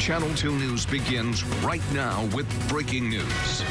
Channel 2 News begins right now with breaking news.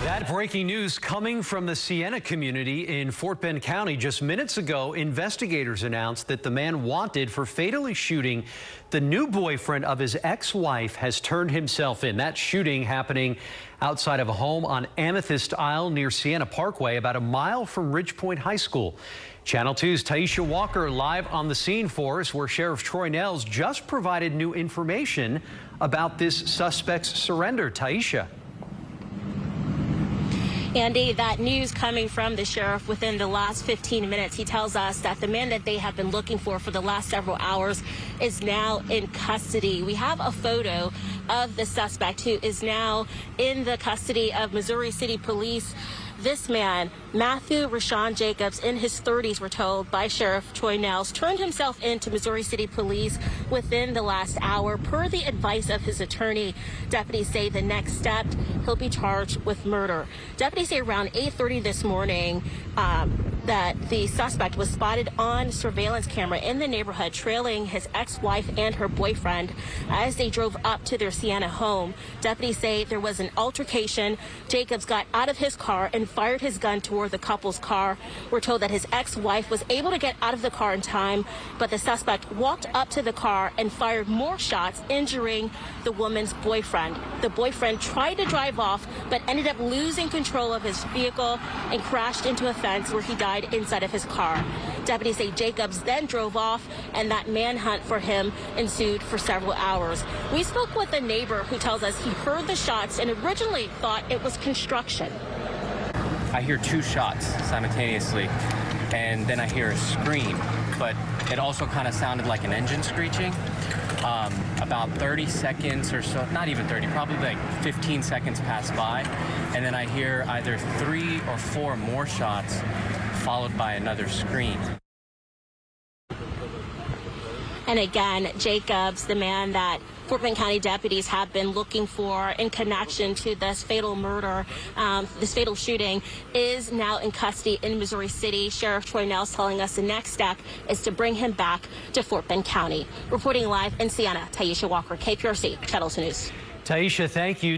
That breaking news coming from the Sienna community in Fort Bend County. Just minutes ago, investigators announced that the man wanted for fatally shooting the new boyfriend of his ex-wife has turned himself in. That shooting happening outside of a home on Amethyst Isle near Sienna Parkway, about a mile from Ridgepoint High School. Channel 2's Taisha Walker live on the scene for us, where Sheriff Troy Nels just provided new information about this suspect's surrender. Taisha. Andy, that news coming from the sheriff within the last 15 minutes. He tells us that the man that they have been looking for the last several hours is now in custody. We have a photo of the suspect who is now in the custody of Missouri City Police. This man, Matthew Rashawn Jacobs, in his 30s, we're told by Sheriff Troy Nels, turned himself into Missouri City Police within the last hour. Per the advice of his attorney, deputies say the next step, he'll be charged with murder. Deputies say around 8:30 this morning that the suspect was spotted on surveillance camera in the neighborhood trailing his ex-wife and her boyfriend as they drove up to their Sienna home. Deputies say there was an altercation. Jacobs got out of his car and fired his gun toward the couple's car. We're told that his ex-wife was able to get out of the car in time, but the suspect walked up to the car and fired more shots, injuring the woman's boyfriend. The boyfriend tried to drive off, but ended up losing control of his vehicle and crashed into a fence where he died inside of his car. Deputies say Jacobs then drove off, and that manhunt for him ensued for several hours. We spoke with a neighbor who tells us he heard the shots and originally thought it was construction. I hear two shots simultaneously, and then I hear a scream, but it also kind of sounded like an engine screeching. About 30 seconds or so, not even 30, probably like 15 seconds pass by, and then I hear either 3 or 4 more shots, followed by another scream. And again, Jacobs, the man that Fort Bend County deputies have been looking for in connection to this fatal murder, this fatal shooting, is now in custody in Missouri City. Sheriff Troy Nels telling us the next step is to bring him back to Fort Bend County. Reporting live in Sienna, Taisha Walker, KPRC, Channel 2 News. Taisha, thank you.